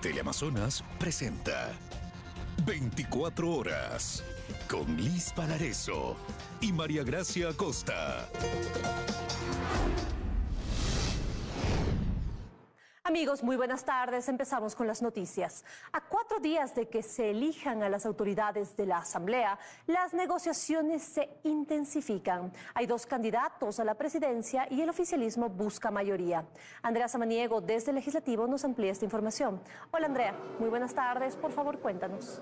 Teleamazonas presenta 24 horas con Liz Palareso y María Gracia Acosta. Amigos, muy buenas tardes. Empezamos con las noticias. A 4 días de que se elijan a las autoridades de la Asamblea, las negociaciones se intensifican. Hay 2 candidatos a la presidencia y el oficialismo busca mayoría. Andrea Samaniego, desde el Legislativo, nos amplía esta información. Hola, Andrea. Muy buenas tardes. Por favor, cuéntanos.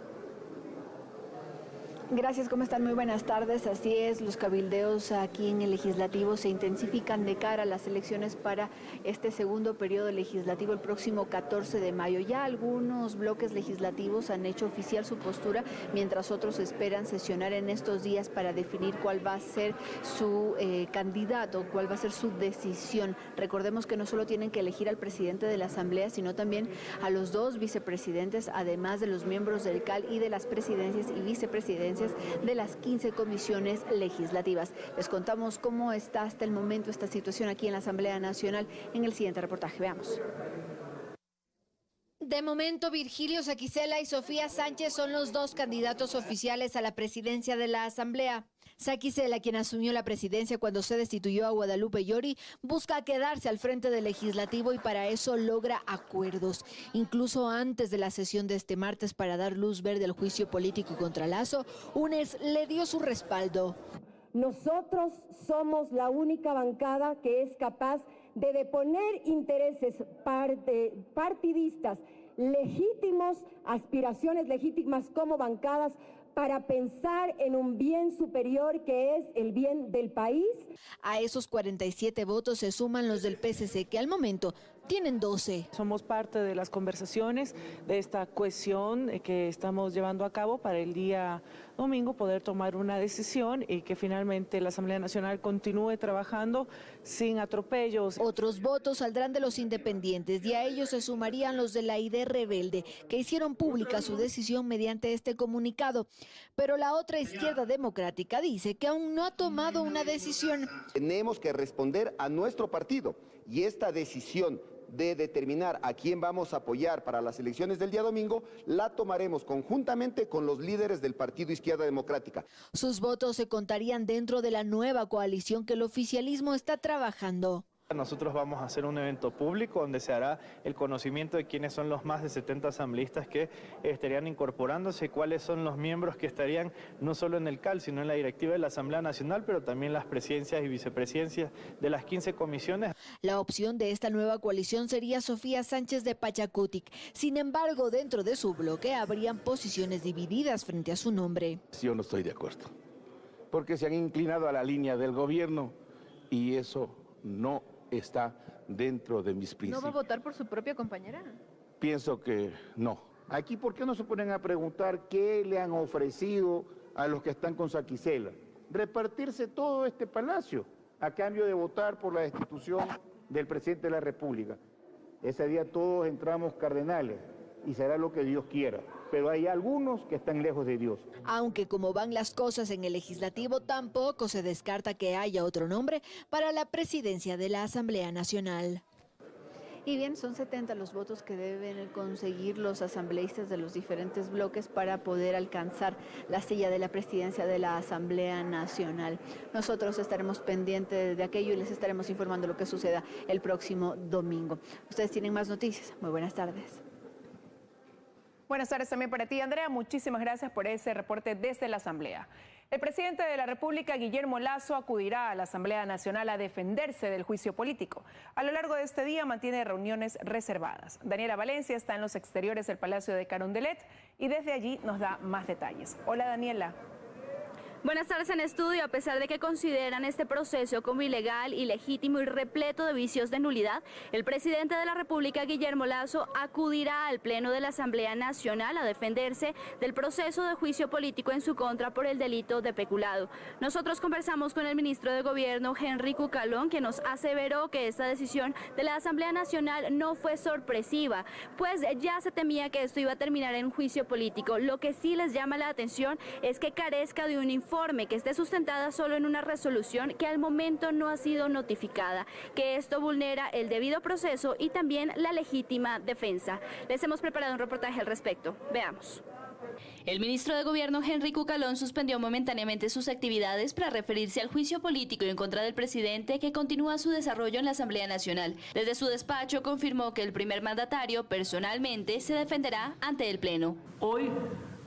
Gracias, ¿cómo están? Muy buenas tardes. Así es, los cabildeos aquí en el Legislativo se intensifican de cara a las elecciones para este segundo periodo legislativo el próximo 14 de mayo. Ya algunos bloques legislativos han hecho oficial su postura, mientras otros esperan sesionar en estos días para definir cuál va a ser su candidato, cuál va a ser su decisión. Recordemos que no solo tienen que elegir al presidente de la Asamblea, sino también a los 2 vicepresidentes, además de los miembros del CAL y de las presidencias y vicepresidencias de las 15 comisiones legislativas. Les contamos cómo está hasta el momento esta situación aquí en la Asamblea Nacional en el siguiente reportaje. Veamos. De momento, Virgilio Saquicela y Sofía Sánchez son los 2 candidatos oficiales a la presidencia de la Asamblea. Saquicela, quien asumió la presidencia cuando se destituyó a Guadalupe Llori, busca quedarse al frente del Legislativo y para eso logra acuerdos. Incluso antes de la sesión de este martes para dar luz verde al juicio político contra Lazo, UNES le dio su respaldo. Nosotros somos la única bancada que es capaz de deponer intereses partidistas legítimos, aspiraciones legítimas como bancadas, para pensar en un bien superior que es el bien del país. A esos 47 votos se suman los del PSC, que al momento tienen 12. Somos parte de las conversaciones de esta cohesión que estamos llevando a cabo para el día domingo poder tomar una decisión y que finalmente la Asamblea Nacional continúe trabajando sin atropellos. Otros votos saldrán de los independientes y a ellos se sumarían los de la ID Rebelde, que hicieron pública su decisión mediante este comunicado. Pero la otra izquierda democrática dice que aún no ha tomado una decisión. Tenemos que responder a nuestro partido y esta decisión de determinar a quién vamos a apoyar para las elecciones del día domingo, la tomaremos conjuntamente con los líderes del Partido Izquierda Democrática. Sus votos se contarían dentro de la nueva coalición que el oficialismo está trabajando. Nosotros vamos a hacer un evento público donde se hará el conocimiento de quiénes son los más de 70 asambleístas que estarían incorporándose, cuáles son los miembros que estarían no solo en el CAL, sino en la directiva de la Asamblea Nacional, pero también las presidencias y vicepresidencias de las 15 comisiones. La opción de esta nueva coalición sería Sofía Sánchez de Pachacutic. Sin embargo, dentro de su bloque habrían posiciones divididas frente a su nombre. Yo no estoy de acuerdo, porque se han inclinado a la línea del gobierno y eso no está dentro de mis principios. ¿No va a votar por su propia compañera? Pienso que no. Aquí, ¿por qué no se ponen a preguntar qué le han ofrecido a los que están con Saquicela? Repartirse todo este palacio a cambio de votar por la destitución del presidente de la República. Ese día todos entramos cardenales y será lo que Dios quiera. Pero hay algunos que están lejos de Dios. Aunque como van las cosas en el Legislativo, tampoco se descarta que haya otro nombre para la presidencia de la Asamblea Nacional. Y bien, son 70 los votos que deben conseguir los asambleístas de los diferentes bloques para poder alcanzar la silla de la presidencia de la Asamblea Nacional. Nosotros estaremos pendientes de aquello y les estaremos informando lo que suceda el próximo domingo. Ustedes tienen más noticias. Muy buenas tardes. Buenas tardes también para ti, Andrea. Muchísimas gracias por ese reporte desde la Asamblea. El presidente de la República, Guillermo Lazo, acudirá a la Asamblea Nacional a defenderse del juicio político. A lo largo de este día mantiene reuniones reservadas. Daniela Valencia está en los exteriores del Palacio de Carondelet y desde allí nos da más detalles. Hola, Daniela. Buenas tardes en estudio. A pesar de que consideran este proceso como ilegal, ilegítimo y repleto de vicios de nulidad, el presidente de la República, Guillermo Lazo, acudirá al Pleno de la Asamblea Nacional a defenderse del proceso de juicio político en su contra por el delito de peculado. Nosotros conversamos con el ministro de Gobierno, Henry Cucalón, que nos aseveró que esta decisión de la Asamblea Nacional no fue sorpresiva, pues ya se temía que esto iba a terminar en un juicio político. Lo que sí les llama la atención es que carezca de un informe informe que esté sustentada solo en una resolución que al momento no ha sido notificada, que esto vulnera el debido proceso y también la legítima defensa. Les hemos preparado un reportaje al respecto. Veamos. El ministro de Gobierno, Henry Cucalón, suspendió momentáneamente sus actividades para referirse al juicio político en contra del presidente que continúa su desarrollo en la Asamblea Nacional. Desde su despacho confirmó que el primer mandatario personalmente se defenderá ante el Pleno. Hoy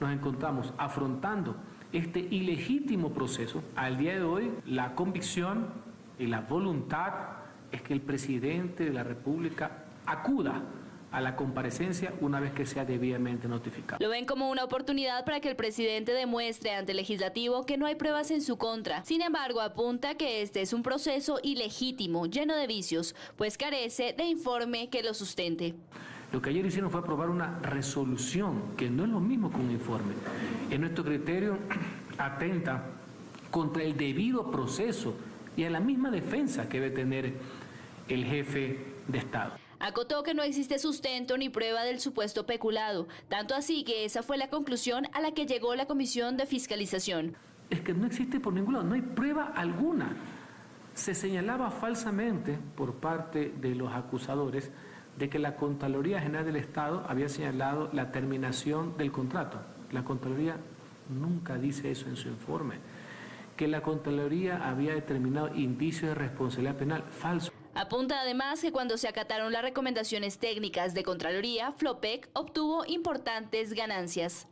nos encontramos afrontando este ilegítimo proceso. Al día de hoy, la convicción y la voluntad es que el presidente de la República acuda a la comparecencia una vez que sea debidamente notificado. Lo ven como una oportunidad para que el presidente demuestre ante el legislativo que no hay pruebas en su contra. Sin embargo, apunta que este es un proceso ilegítimo, lleno de vicios, pues carece de informe que lo sustente. Lo que ayer hicieron fue aprobar una resolución, que no es lo mismo que un informe. En nuestro criterio atenta contra el debido proceso y a la misma defensa que debe tener el jefe de Estado. Acotó que no existe sustento ni prueba del supuesto peculado, tanto así que esa fue la conclusión a la que llegó la Comisión de Fiscalización. Es que no existe por ningún lado, no hay prueba alguna. Se señalaba falsamente por parte de los acusadores de que la Contraloría General del Estado había señalado la terminación del contrato. La Contraloría nunca dice eso en su informe. Que la Contraloría había determinado indicios de responsabilidad penal, falso. Apunta además que cuando se acataron las recomendaciones técnicas de Contraloría, Flopec obtuvo importantes ganancias.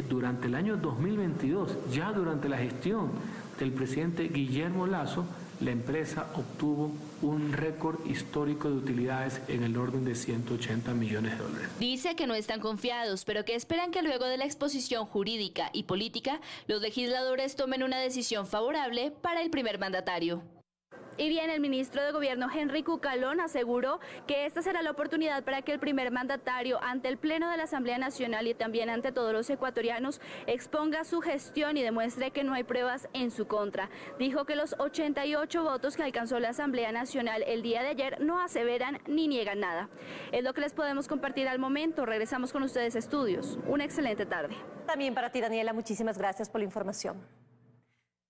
Durante el año 2022, ya durante la gestión del presidente Guillermo Lasso, la empresa obtuvo un récord histórico de utilidades en el orden de 180 millones de dólares. Dice que no están confiados, pero que esperan que luego de la exposición jurídica y política, los legisladores tomen una decisión favorable para el primer mandatario. Y bien, el ministro de Gobierno, Henry Cucalón, aseguró que esta será la oportunidad para que el primer mandatario, ante el Pleno de la Asamblea Nacional y también ante todos los ecuatorianos, exponga su gestión y demuestre que no hay pruebas en su contra. Dijo que los 88 votos que alcanzó la Asamblea Nacional el día de ayer no aseveran ni niegan nada. Es lo que les podemos compartir al momento. Regresamos con ustedes a estudios. Una excelente tarde. También para ti, Daniela, muchísimas gracias por la información.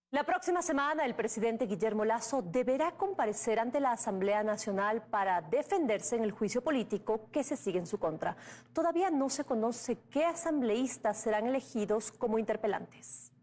La próxima semana, el presidente Guillermo Lasso deberá comparecer ante la Asamblea Nacional para defenderse en el juicio político que se sigue en su contra. Todavía no se conoce qué asambleístas serán elegidos como interpelantes.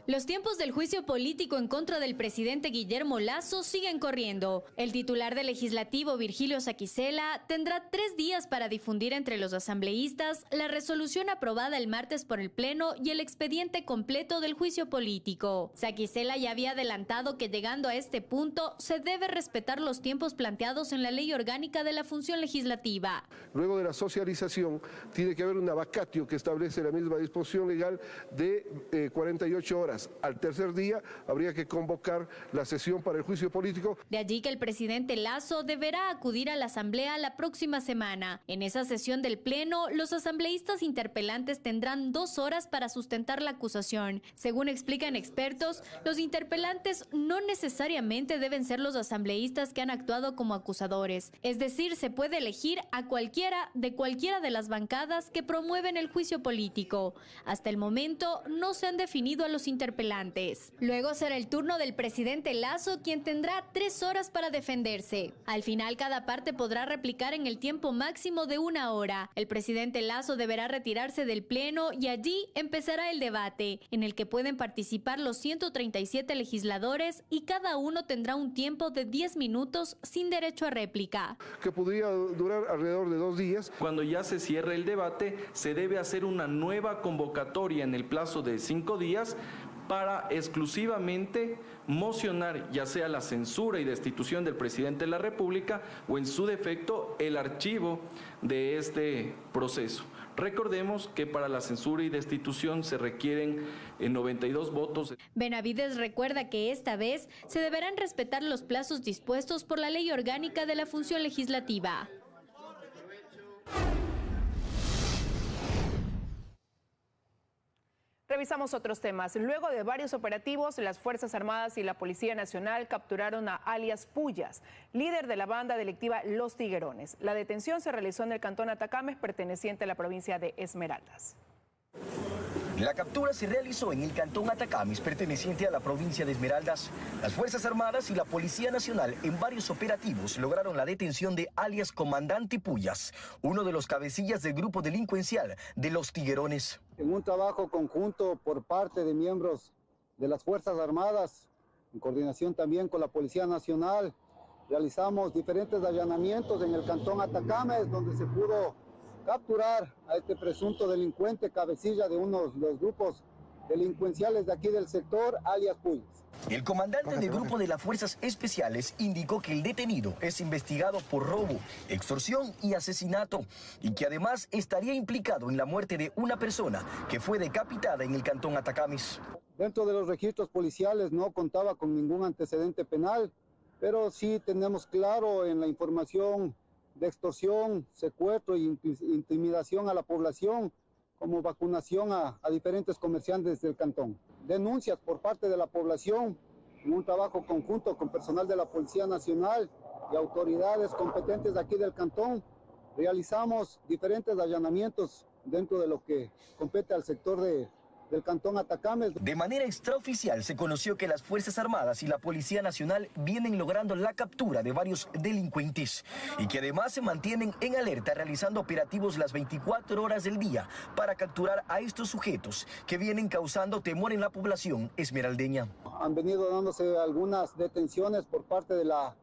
Los tiempos del juicio político en contra del presidente Guillermo Lasso siguen corriendo. El titular del Legislativo, Virgilio Saquicela, tendrá 3 días para difundir entre los asambleístas la resolución aprobada el martes por el Pleno y el expediente completo del juicio político. Saquicela ya había adelantado que llegando a este punto se debe respetar los tiempos planteados en la Ley Orgánica de la Función Legislativa. Luego de la socialización, tiene que haber una vacatio que establece la misma disposición legal de 48 horas. Al tercer día habría que convocar la sesión para el juicio político. De allí que el presidente Lasso deberá acudir a la Asamblea la próxima semana. En esa sesión del Pleno, los asambleístas interpelantes tendrán 2 horas para sustentar la acusación. Según explican expertos, los interpelantes no necesariamente deben ser los asambleístas que han actuado como acusadores. Es decir, se puede elegir a cualquiera de las bancadas que promueven el juicio político. Hasta el momento no se han definido a los interpelantes. Luego será el turno del presidente Lasso, quien tendrá 3 horas para defenderse. Al final, cada parte podrá replicar en el tiempo máximo de 1 hora. El presidente Lasso deberá retirarse del Pleno y allí empezará el debate, en el que pueden participar los 137 legisladores y cada uno tendrá un tiempo de 10 minutos sin derecho a réplica. Que podría durar alrededor de 2 días. Cuando ya se cierre el debate, se debe hacer una nueva convocatoria en el plazo de 5 días para exclusivamente mocionar ya sea la censura y destitución del presidente de la República o en su defecto el archivo de este proceso. Recordemos que para la censura y destitución se requieren 92 votos. Benavides recuerda que esta vez se deberán respetar los plazos dispuestos por la Ley Orgánica de la Función Legislativa. Revisamos otros temas. Luego de varios operativos, las Fuerzas Armadas y la Policía Nacional capturaron a alias Pullas, líder de la banda delictiva Los Tiguerones. La detención se realizó en el cantón Atacames, perteneciente a la provincia de Esmeraldas. La captura se realizó en el cantón Atacames, perteneciente a la provincia de Esmeraldas. Las Fuerzas Armadas y la Policía Nacional en varios operativos lograron la detención de alias Comandante Puyas, uno de los cabecillas del grupo delincuencial de Los Tiguerones. En un trabajo conjunto por parte de miembros de las Fuerzas Armadas, en coordinación también con la Policía Nacional, realizamos diferentes allanamientos en el cantón Atacames, donde se pudo capturar a este presunto delincuente cabecilla de uno de los grupos delincuenciales de aquí del sector, alias Puyas. El comandante del grupo de las Fuerzas Especiales indicó que el detenido es investigado por robo, extorsión y asesinato, y que además estaría implicado en la muerte de una persona que fue decapitada en el cantón Atacames. Dentro de los registros policiales no contaba con ningún antecedente penal, pero sí tenemos claro en la información de extorsión, secuestro e intimidación a la población, como vacunación a diferentes comerciantes del cantón. Denuncias por parte de la población, en un trabajo conjunto con personal de la Policía Nacional y autoridades competentes de aquí del cantón, realizamos diferentes allanamientos dentro de lo que compete al sector del cantón Atacames. De manera extraoficial se conoció que las Fuerzas Armadas y la Policía Nacional vienen logrando la captura de varios delincuentes y que además se mantienen en alerta realizando operativos las 24 horas del día para capturar a estos sujetos que vienen causando temor en la población esmeraldeña. Han venido dándose algunas detenciones por parte de la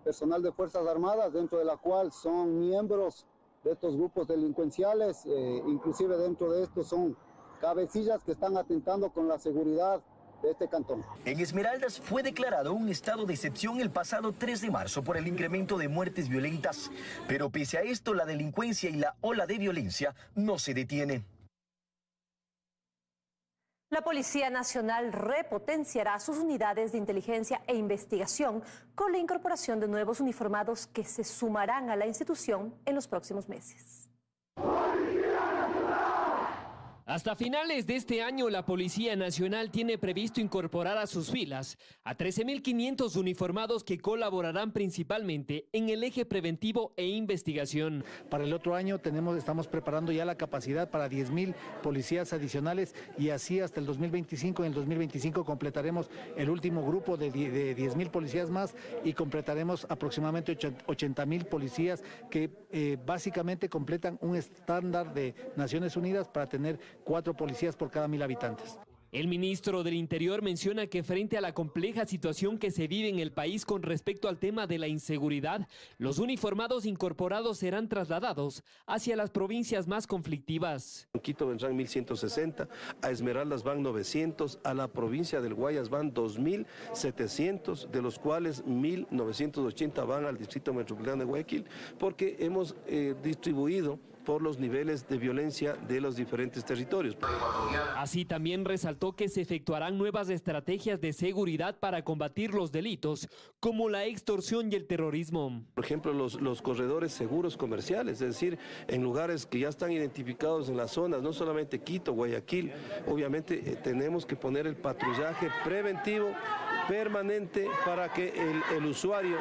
personal de Fuerzas Armadas, dentro de la cual son miembros de estos grupos delincuenciales, inclusive dentro de estos son cabecillas que están atentando con la seguridad de este cantón. En Esmeraldas fue declarado un estado de excepción el pasado 3 de marzo por el incremento de muertes violentas, pero pese a esto la delincuencia y la ola de violencia no se detiene. La Policía Nacional repotenciará sus unidades de inteligencia e investigación con la incorporación de nuevos uniformados que se sumarán a la institución en los próximos meses. Hasta finales de este año, la Policía Nacional tiene previsto incorporar a sus filas a 13.500 uniformados que colaborarán principalmente en el eje preventivo e investigación. Para el otro año estamos preparando ya la capacidad para 10.000 policías adicionales y así hasta el 2025. En el 2025 completaremos el último grupo de 10.000 policías más y completaremos aproximadamente 80.000 policías que básicamente completan un estándar de Naciones Unidas para tener 4 policías por cada 1.000 habitantes. El ministro del Interior menciona que frente a la compleja situación que se vive en el país con respecto al tema de la inseguridad, los uniformados incorporados serán trasladados hacia las provincias más conflictivas. En Quito vendrán 1.160, a Esmeraldas van 900, a la provincia del Guayas van 2.700, de los cuales 1.980 van al distrito metropolitano de Guayaquil, porque hemos distribuido por los niveles de violencia de los diferentes territorios. Así también resaltó que se efectuarán nuevas estrategias de seguridad para combatir los delitos, como la extorsión y el terrorismo. Por ejemplo, los corredores seguros comerciales, es decir, en lugares que ya están identificados en las zonas, no solamente Quito, Guayaquil, obviamente tenemos que poner el patrullaje preventivo permanente para que el usuario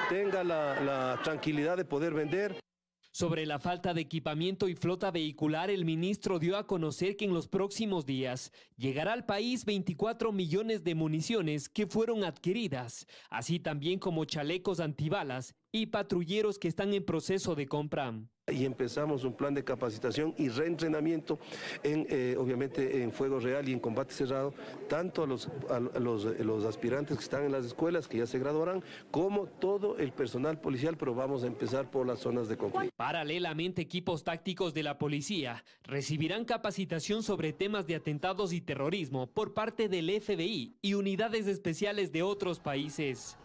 tenga la tranquilidad de poder vender. Sobre la falta de equipamiento y flota vehicular, el ministro dio a conocer que en los próximos días llegará al país 24 millones de municiones que fueron adquiridas, así también como chalecos antibalas y patrulleros que están en proceso de compra. Y empezamos un plan de capacitación y reentrenamiento obviamente en fuego real y en combate cerrado, tanto a los aspirantes que están en las escuelas, que ya se graduarán, como todo el personal policial, pero vamos a empezar por las zonas de conflicto. Paralelamente, equipos tácticos de la policía recibirán capacitación sobre temas de atentados y terrorismo por parte del FBI y unidades especiales de otros países.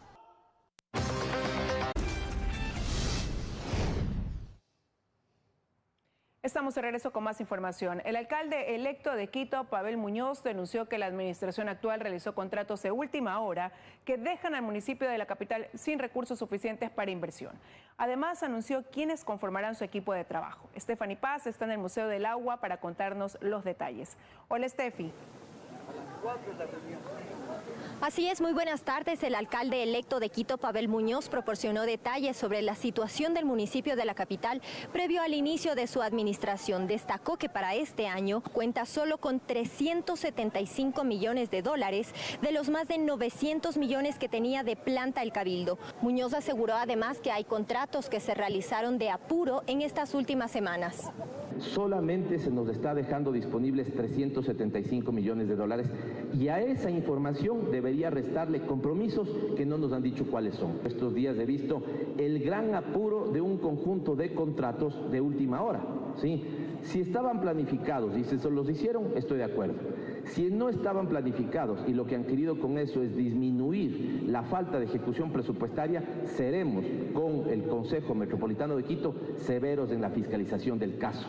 Estamos de regreso con más información. El alcalde electo de Quito, Pavel Muñoz, denunció que la administración actual realizó contratos de última hora que dejan al municipio de la capital sin recursos suficientes para inversión. Además, anunció quiénes conformarán su equipo de trabajo. Stephanie Paz está en el Museo del Agua para contarnos los detalles. Hola, Steffi. Así es, muy buenas tardes. El alcalde electo de Quito, Pavel Muñoz, proporcionó detalles sobre la situación del municipio de la capital previo al inicio de su administración. Destacó que para este año cuenta solo con 375 millones de dólares de los más de 900 millones que tenía de planta el Cabildo. Muñoz aseguró además que hay contratos que se realizaron de apuro en estas últimas semanas. Solamente se nos está dejando disponibles 375 millones de dólares y a esa información debería restarle compromisos que no nos han dicho cuáles son. Estos días he visto el gran apuro de un conjunto de contratos de última hora, ¿sí? Si estaban planificados y se los hicieron, estoy de acuerdo. Si no estaban planificados y lo que han querido con eso es disminuir la falta de ejecución presupuestaria, seremos con el Consejo Metropolitano de Quito severos en la fiscalización del caso.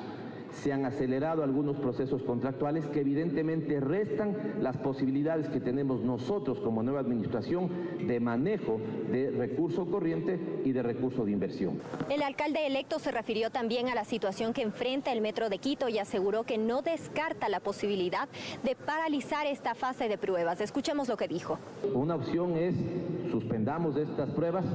Se han acelerado algunos procesos contractuales que evidentemente restan las posibilidades que tenemos nosotros como nueva administración de manejo de recurso corriente y de recurso de inversión. El alcalde electo se refirió también a la situación que enfrenta el Metro de Quito y aseguró que no descarta la posibilidad de paralizar esta fase de pruebas. Escuchemos lo que dijo. Una opción es suspendamos estas pruebas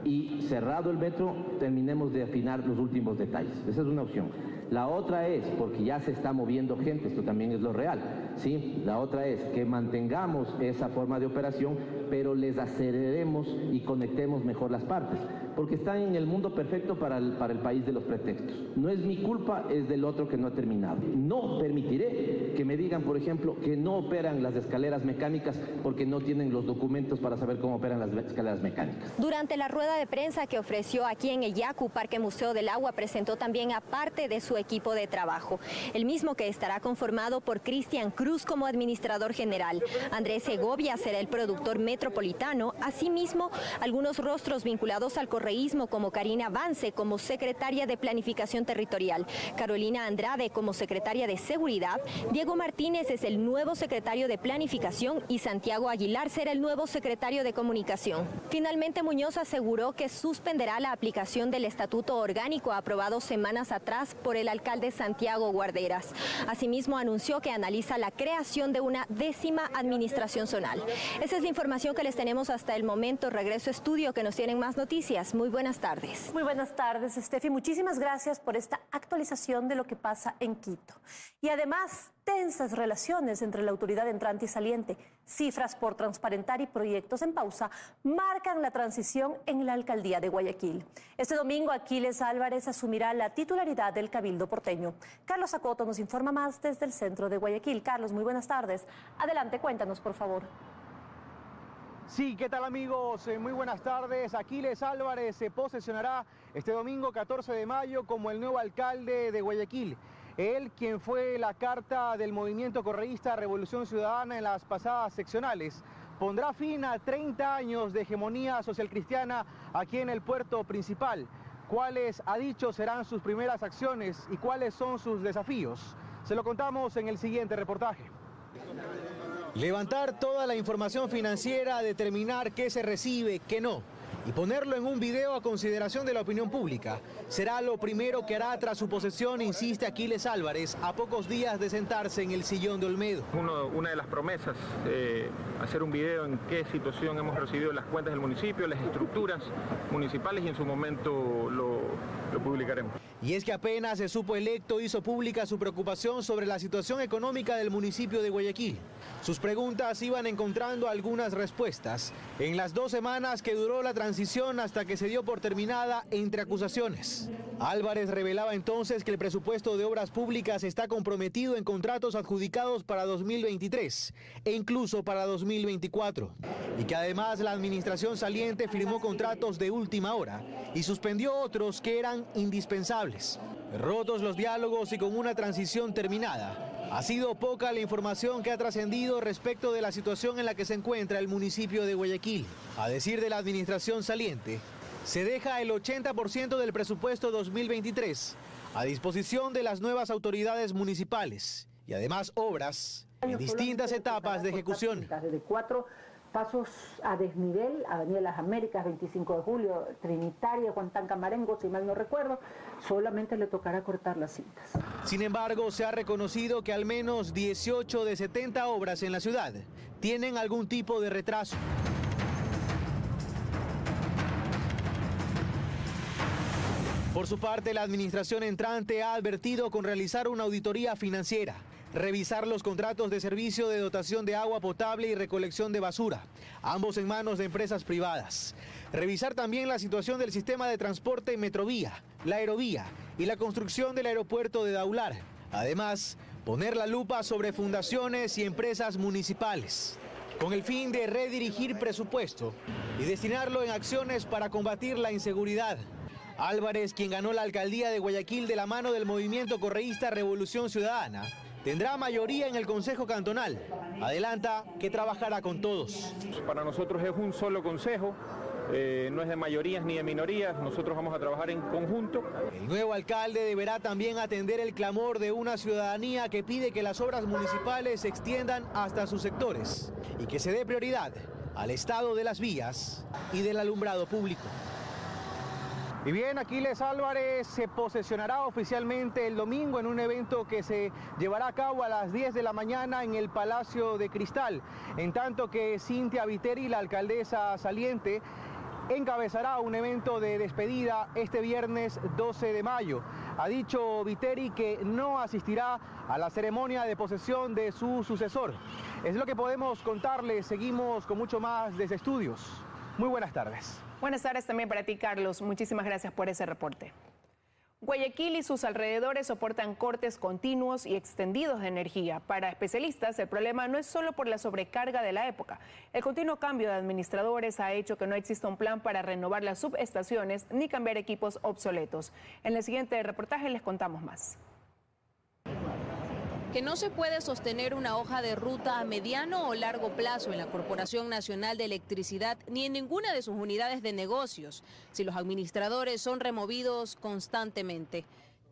y cerrado el metro terminemos de afinar los últimos detalles. Esa es una opción. La otra es, porque ya se está moviendo gente, esto también es lo real, ¿sí? La otra es que mantengamos esa forma de operación, pero les aceleremos y conectemos mejor las partes, porque están en el mundo perfecto para el país de los pretextos. No es mi culpa, es del otro que no ha terminado. No permitiré que me digan, por ejemplo, que no operan las escaleras mecánicas porque no tienen los documentos para saber cómo operan las escaleras mecánicas. Durante la rueda de prensa que ofreció aquí en el Yacu, Parque Museo del Agua, presentó también a parte de su equipo de trabajo, el mismo que estará conformado por Cristian Cruz como administrador general. Andrés Segovia será el productor metropolitano, asimismo algunos rostros vinculados al correísmo como Karina Vance como secretaria de Planificación Territorial, Carolina Andrade como secretaria de Seguridad, Diego Martínez es el nuevo secretario de Planificación y Santiago Aguilar será el nuevo secretario de Comunicación. Finalmente, Muñoz aseguró que suspenderá la aplicación del estatuto orgánico aprobado semanas atrás por el alcalde Santiago Guarderas. Asimismo, anunció que analiza la creación de una 10ª administración zonal. Esa es la información que les tenemos hasta el momento. Regreso a estudio, que nos tienen más noticias. Muy buenas tardes. Muy buenas tardes, Steffi. Muchísimas gracias por esta actualización de lo que pasa en Quito. Y además, tensas relaciones entre la autoridad entrante y saliente, cifras por transparentar y proyectos en pausa marcan la transición en la alcaldía de Guayaquil. Este domingo, Aquiles Álvarez asumirá la titularidad del Cabildo porteño. Carlos Acoto nos informa más desde el centro de Guayaquil. Carlos, muy buenas tardes. Adelante, cuéntanos, por favor. Sí, ¿qué tal, amigos? Muy buenas tardes. Aquiles Álvarez se posesionará este domingo 14 de mayo como el nuevo alcalde de Guayaquil. Él, quien fue la carta del movimiento correísta Revolución Ciudadana en las pasadas seccionales, pondrá fin a 30 años de hegemonía socialcristiana aquí en el puerto principal. ¿Cuáles, ha dicho, serán sus primeras acciones y cuáles son sus desafíos? Se lo contamos en el siguiente reportaje. Levantar toda la información financiera, determinar qué se recibe, qué no, y ponerlo en un video a consideración de la opinión pública. Será lo primero que hará tras su posesión, insiste Aquiles Álvarez, a pocos días de sentarse en el sillón de Olmedo. Una de las promesas, hacer un video en qué situación hemos recibido las cuentas del municipio, las estructuras municipales, y en su momento lo publicaremos. Y es que apenas se supo electo, hizo pública su preocupación sobre la situación económica del municipio de Guayaquil. Sus preguntas iban encontrando algunas respuestas en las 2 semanas que duró la transición hasta que se dio por terminada entre acusaciones. Álvarez revelaba entonces que el presupuesto de obras públicas está comprometido en contratos adjudicados para 2023 e incluso para 2024. Y que además la administración saliente firmó contratos de última hora y suspendió otros que eran indispensables. Rotos los diálogos y con una transición terminada, ha sido poca la información que ha trascendido respecto de la situación en la que se encuentra el municipio de Guayaquil. A decir de la administración saliente, se deja el 80% del presupuesto 2023 a disposición de las nuevas autoridades municipales y además obras en distintas etapas de ejecución. De 4 pasos a desnivel, Avenida Las Américas, 25 de julio, Trinitaria, Juan Tancamarengo, si mal no recuerdo, solamente le tocará cortar las cintas. Sin embargo, se ha reconocido que al menos 18 de 70 obras en la ciudad tienen algún tipo de retraso. Por su parte, la administración entrante ha advertido con realizar una auditoría financiera, revisar los contratos de servicio de dotación de agua potable y recolección de basura, ambos en manos de empresas privadas. Revisar también la situación del sistema de transporte Metrovía, la Aerovía y la construcción del aeropuerto de Daular. Además, poner la lupa sobre fundaciones y empresas municipales, con el fin de redirigir presupuesto y destinarlo en acciones para combatir la inseguridad. Álvarez, quien ganó la alcaldía de Guayaquil de la mano del movimiento correísta Revolución Ciudadana, tendrá mayoría en el Consejo Cantonal. Adelanta que trabajará con todos. Para nosotros es un solo consejo, no es de mayorías ni de minorías, nosotros vamos a trabajar en conjunto. El nuevo alcalde deberá también atender el clamor de una ciudadanía que pide que las obras municipales se extiendan hasta sus sectores y que se dé prioridad al estado de las vías y del alumbrado público. Y bien, Aquiles Álvarez se posesionará oficialmente el domingo en un evento que se llevará a cabo a las 10 de la mañana en el Palacio de Cristal, en tanto que Cintia Viteri, la alcaldesa saliente, encabezará un evento de despedida este viernes 12 de mayo. Ha dicho Viteri que no asistirá a la ceremonia de posesión de su sucesor. Es lo que podemos contarles, seguimos con mucho más desde estudios. Muy buenas tardes. Buenas tardes también para ti, Carlos. Muchísimas gracias por ese reporte. Guayaquil y sus alrededores soportan cortes continuos y extendidos de energía. Para especialistas, el problema no es solo por la sobrecarga de la época. El continuo cambio de administradores ha hecho que no exista un plan para renovar las subestaciones ni cambiar equipos obsoletos. En el siguiente reportaje les contamos más. Que no se puede sostener una hoja de ruta a mediano o largo plazo en la Corporación Nacional de Electricidad ni en ninguna de sus unidades de negocios si los administradores son removidos constantemente.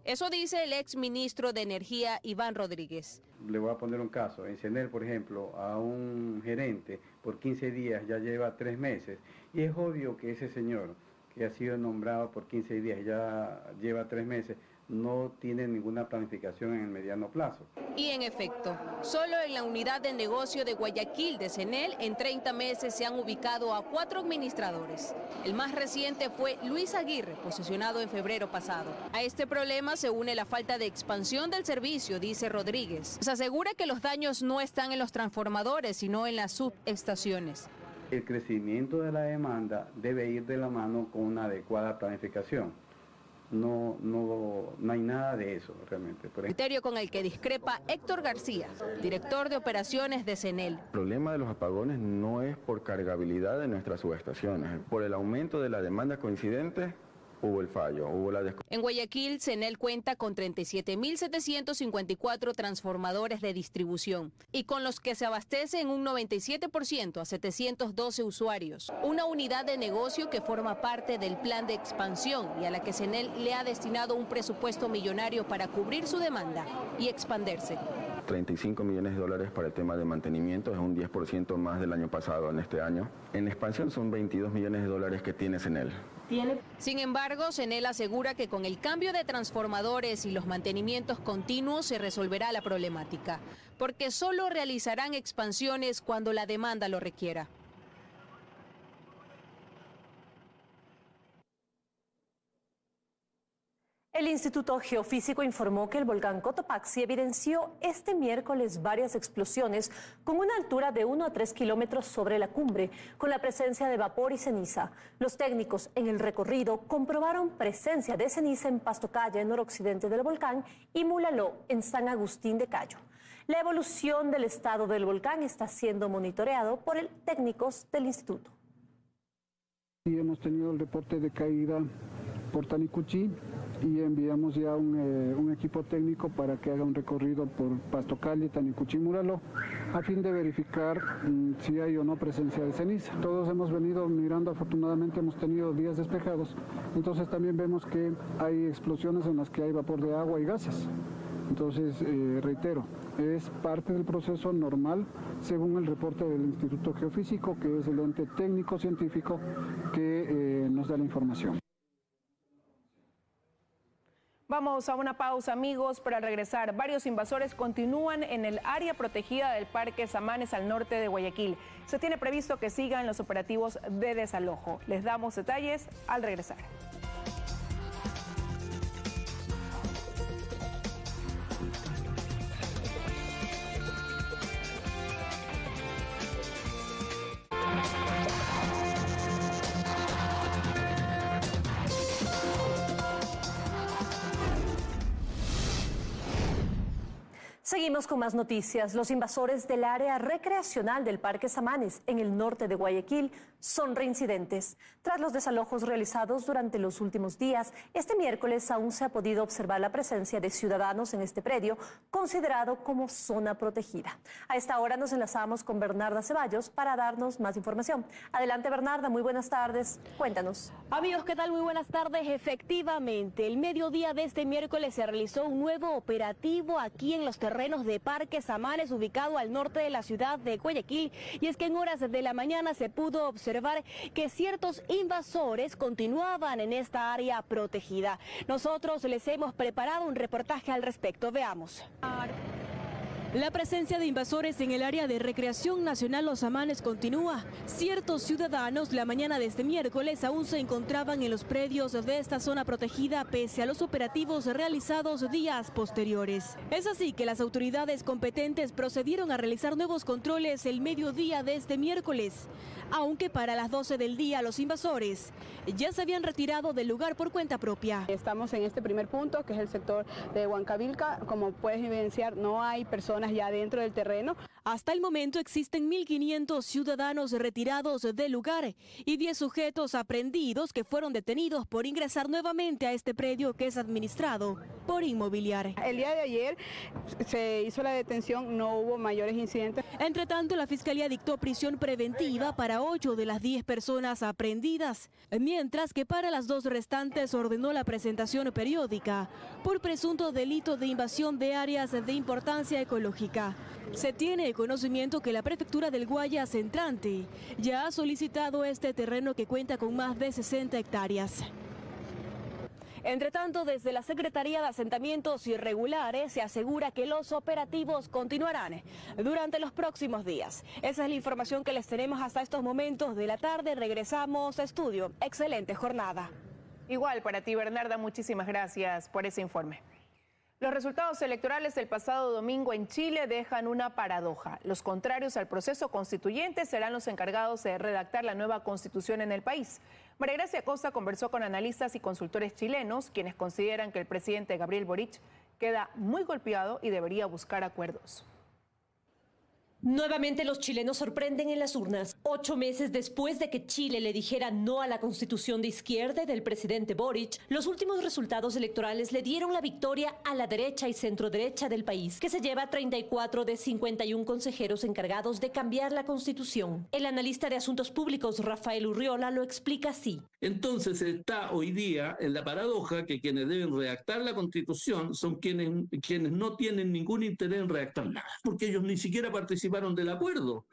Eso dice el exministro de Energía, Iván Rodríguez. Le voy a poner un caso. En CENEL, por ejemplo, a un gerente por 15 días ya lleva 3 meses. Y es obvio que ese señor que ha sido nombrado por 15 días ya lleva 3 meses, no tiene ninguna planificación en el mediano plazo. Y en efecto, solo en la unidad de negocio de Guayaquil de CENEL, en 30 meses se han ubicado a 4 administradores. El más reciente fue Luis Aguirre, posesionado en febrero pasado. A este problema se une la falta de expansión del servicio, dice Rodríguez. Se asegura que los daños no están en los transformadores, sino en las subestaciones. El crecimiento de la demanda debe ir de la mano con una adecuada planificación. No hay nada de eso realmente. Criterio con el que discrepa Héctor García, director de operaciones de CENEL. El problema de los apagones no es por cargabilidad de nuestras subestaciones, por el aumento de la demanda coincidente. Hubo el fallo, hubo la En Guayaquil, CENEL cuenta con 37.754 transformadores de distribución y con los que se abastecen un 97% a 712 usuarios. Una unidad de negocio que forma parte del plan de expansión y a la que CENEL le ha destinado un presupuesto millonario para cubrir su demanda y expandirse. 35 millones de dólares para el tema de mantenimiento, es un 10% más del año pasado en este año. En la expansión son 22 millones de dólares que tiene CENEL. Sin embargo, CENEL asegura que con el cambio de transformadores y los mantenimientos continuos se resolverá la problemática, porque solo realizarán expansiones cuando la demanda lo requiera. El Instituto Geofísico informó que el volcán Cotopaxi evidenció este miércoles varias explosiones con una altura de 1 a 3 kilómetros sobre la cumbre, con la presencia de vapor y ceniza. Los técnicos en el recorrido comprobaron presencia de ceniza en Pastocaya, en noroccidente del volcán, y Mulaló, en San Agustín de Cayo. La evolución del estado del volcán está siendo monitoreado por técnicos del instituto. Y hemos tenido el reporte de caída por Tanicuchi y enviamos ya un equipo técnico para que haga un recorrido por Pastocaya, Tanicuchi y Mulaló a fin de verificar si hay o no presencia de ceniza. Todos hemos venido mirando, afortunadamente hemos tenido días despejados, entonces también vemos que hay explosiones en las que hay vapor de agua y gases. Entonces, reitero, es parte del proceso normal según el reporte del Instituto Geofísico, que es el ente técnico científico que nos da la información. Vamos a una pausa, amigos, para regresar. Varios invasores continúan en el área protegida del Parque Samanes al norte de Guayaquil. Se tiene previsto que sigan los operativos de desalojo. Les damos detalles al regresar. Seguimos con más noticias. Los invasores del área recreacional del Parque Samanes, en el norte de Guayaquil, son reincidentes. Tras los desalojos realizados durante los últimos días, este miércoles aún se ha podido observar la presencia de ciudadanos en este predio, considerado como zona protegida. A esta hora nos enlazamos con Bernarda Ceballos para darnos más información. Adelante, Bernarda, muy buenas tardes. Cuéntanos. Amigos, ¿qué tal? Muy buenas tardes. Efectivamente, el mediodía de este miércoles se realizó un nuevo operativo aquí en los terrenos de Parque Samanes, ubicado al norte de la ciudad de Guayaquil, y es que en horas de la mañana se pudo observar que ciertos invasores continuaban en esta área protegida. Nosotros les hemos preparado un reportaje al respecto. Veamos. La presencia de invasores en el área de recreación nacional Los Samanes continúa. Ciertos ciudadanos la mañana de este miércoles aún se encontraban en los predios de esta zona protegida pese a los operativos realizados días posteriores. Es así que las autoridades competentes procedieron a realizar nuevos controles el mediodía de este miércoles, aunque para las 12 del día los invasores ya se habían retirado del lugar por cuenta propia. Estamos en este primer punto, que es el sector de Huancavilca. Como puedes evidenciar, no hay personas ya dentro del terreno. Hasta el momento existen 1.500 ciudadanos retirados del lugar y 10 sujetos aprehendidos que fueron detenidos por ingresar nuevamente a este predio que es administrado por Inmobiliar. El día de ayer se hizo la detención, no hubo mayores incidentes. Entre tanto, la Fiscalía dictó prisión preventiva para 8 de las 10 personas aprehendidas, mientras que para las 2 restantes ordenó la presentación periódica por presunto delito de invasión de áreas de importancia ecológica. Se tiene conocimiento que la Prefectura del Guayas entrante ya ha solicitado este terreno que cuenta con más de 60 hectáreas. Entre tanto, desde la Secretaría de Asentamientos Irregulares se asegura que los operativos continuarán durante los próximos días. Esa es la información que les tenemos hasta estos momentos de la tarde. Regresamos a estudio. Excelente jornada. Igual para ti, Bernarda, muchísimas gracias por ese informe. Los resultados electorales del pasado domingo en Chile dejan una paradoja. Los contrarios al proceso constituyente serán los encargados de redactar la nueva constitución en el país. María Gracia Costa conversó con analistas y consultores chilenos, quienes consideran que el presidente Gabriel Boric queda muy golpeado y debería buscar acuerdos. Nuevamente los chilenos sorprenden en las urnas. 8 meses después de que Chile le dijera no a la constitución de izquierda del presidente Boric, los últimos resultados electorales le dieron la victoria a la derecha y centroderecha del país, que se lleva 34 de 51 consejeros encargados de cambiar la constitución. El analista de asuntos públicos Rafael Urriola lo explica así. Entonces está hoy día en la paradoja que quienes deben redactar la constitución son quienes no tienen ningún interés en redactar nada, porque ellos ni siquiera participaron del acuerdo.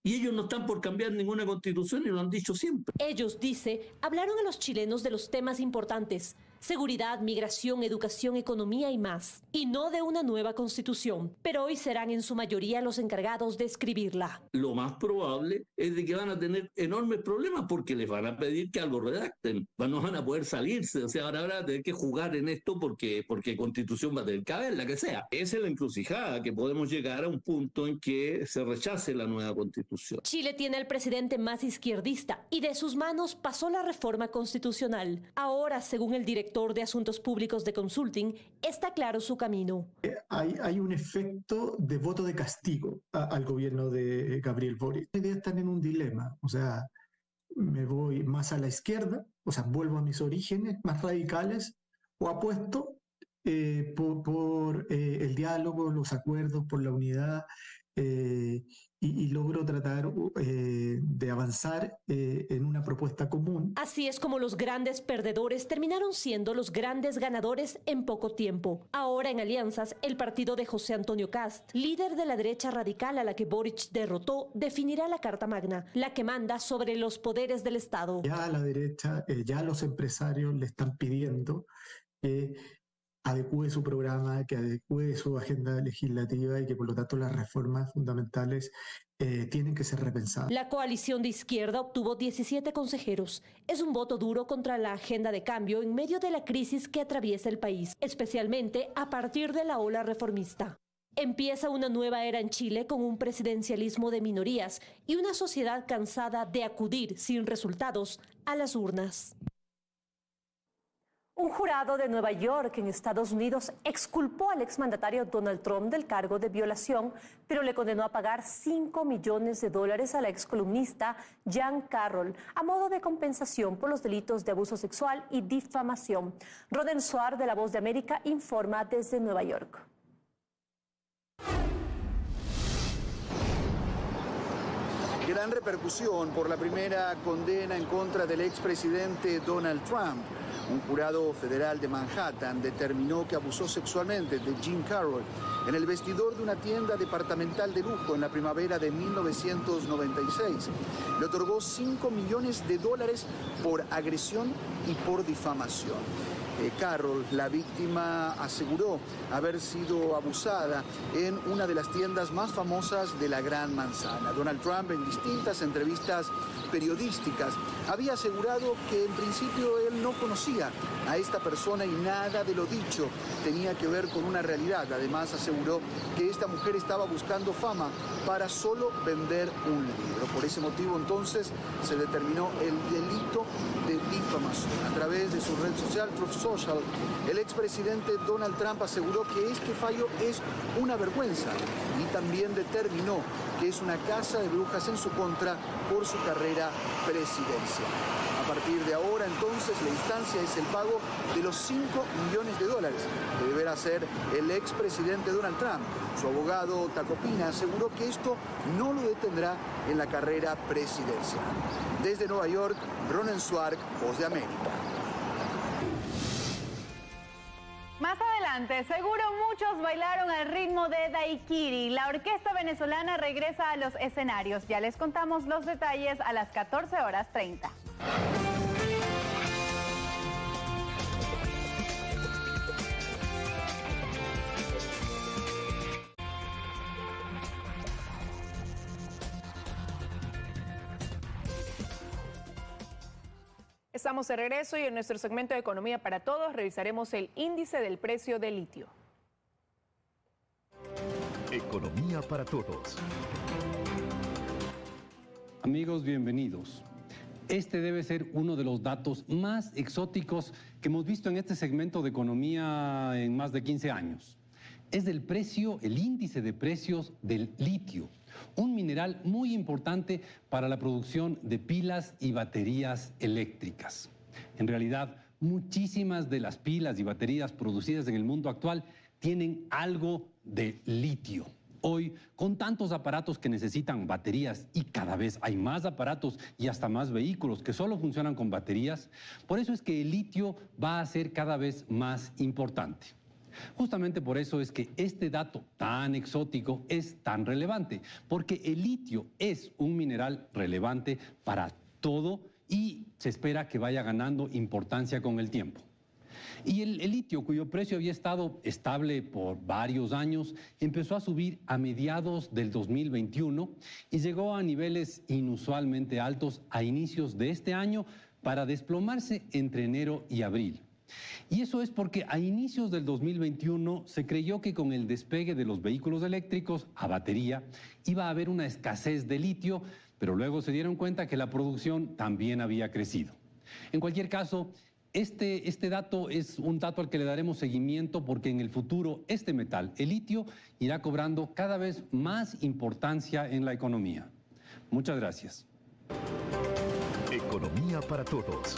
Y ellos no están por cambiar ninguna constitución y lo han dicho siempre. Ellos, dice, hablaron a los chilenos de los temas importantes: seguridad, migración, educación, economía y más. Y no de una nueva constitución. Pero hoy serán en su mayoría los encargados de escribirla. Lo más probable es de que van a tener enormes problemas porque les van a pedir que algo redacten. No van a poder salirse. O sea, ahora van a tener que jugar en esto porque constitución va a tener que haber, la que sea. Esa es la encrucijada, que podemos llegar a un punto en que se rechace la nueva constitución. Chile tiene al presidente más izquierdista y de sus manos pasó la reforma constitucional. Ahora, según el director de Asuntos Públicos de Consulting, está claro su camino. Hay un efecto de voto de castigo al gobierno de Gabriel Boric. Hoy día están en un dilema, o sea, me voy más a la izquierda, o sea, vuelvo a mis orígenes más radicales, o apuesto por el diálogo, los acuerdos, por la unidad, y logro tratar de avanzar en una propuesta común. Así es como los grandes perdedores terminaron siendo los grandes ganadores en poco tiempo. Ahora en alianzas, el partido de José Antonio Kast, líder de la derecha radical a la que Boric derrotó, definirá la Carta Magna, la que manda sobre los poderes del Estado. Ya a la derecha, ya los empresarios le están pidiendo que adecúe su programa, que adecúe su agenda legislativa y que por lo tanto las reformas fundamentales tienen que ser repensadas. La coalición de izquierda obtuvo 17 consejeros. Es un voto duro contra la agenda de cambio en medio de la crisis que atraviesa el país, especialmente a partir de la ola reformista. Empieza una nueva era en Chile con un presidencialismo de minorías y una sociedad cansada de acudir sin resultados a las urnas. Un jurado de Nueva York, en Estados Unidos, exculpó al exmandatario Donald Trump del cargo de violación, pero le condenó a pagar $5 millones a la excolumnista Jan Carroll a modo de compensación por los delitos de abuso sexual y difamación. Ronen Suar, de La Voz de América, informa desde Nueva York. Gran repercusión por la primera condena en contra del expresidente Donald Trump. Un jurado federal de Manhattan determinó que abusó sexualmente de Jean Carroll en el vestidor de una tienda departamental de lujo en la primavera de 1996. Le otorgó $5 millones por agresión y por difamación. Carroll, la víctima, aseguró haber sido abusada en una de las tiendas más famosas de la Gran Manzana. Donald Trump, en distintas entrevistas periodísticas, había asegurado que en principio él no conocía a esta persona y nada de lo dicho tenía que ver con una realidad. Además, aseguró que esta mujer estaba buscando fama para solo vender un libro. Por ese motivo, entonces, se determinó el delito de difamación. A través de su red social, Truth Social, el expresidente Donald Trump aseguró que este fallo es una vergüenza y también determinó que es una caza de brujas en su contra por su carrera presidencial. A partir de ahora, entonces, la instancia es el pago de los $5 millones que deberá hacer el expresidente Donald Trump. Su abogado Tacopina aseguró que esto no lo detendrá en la carrera presidencial. Desde Nueva York, Ronen Suar, Voz de América. Más adelante, seguro muchos bailaron al ritmo de Daiquiri. La orquesta venezolana regresa a los escenarios. Ya les contamos los detalles a las 14:30. Estamos de regreso y en nuestro segmento de Economía para Todos revisaremos el índice del precio del litio. Economía para Todos. Amigos, bienvenidos. Este debe ser uno de los datos más exóticos que hemos visto en este segmento de economía en más de 15 años. Es del precio, el índice de precios del litio, un mineral muy importante para la producción de pilas y baterías eléctricas. En realidad, muchísimas de las pilas y baterías producidas en el mundo actual tienen algo de litio. Hoy, con tantos aparatos que necesitan baterías y cada vez hay más aparatos y hasta más vehículos que solo funcionan con baterías, por eso es que el litio va a ser cada vez más importante. Justamente por eso es que este dato tan exótico es tan relevante, porque el litio es un mineral relevante para todo y se espera que vaya ganando importancia con el tiempo. Y el litio, cuyo precio había estado estable por varios años, empezó a subir a mediados del 2021 y llegó a niveles inusualmente altos a inicios de este año para desplomarse entre enero y abril. Y eso es porque a inicios del 2021 se creyó que con el despegue de los vehículos eléctricos a batería iba a haber una escasez de litio, pero luego se dieron cuenta que la producción también había crecido. En cualquier caso, este dato es un dato al que le daremos seguimiento porque en el futuro este metal, el litio, irá cobrando cada vez más importancia en la economía. Muchas gracias. Economía para Todos.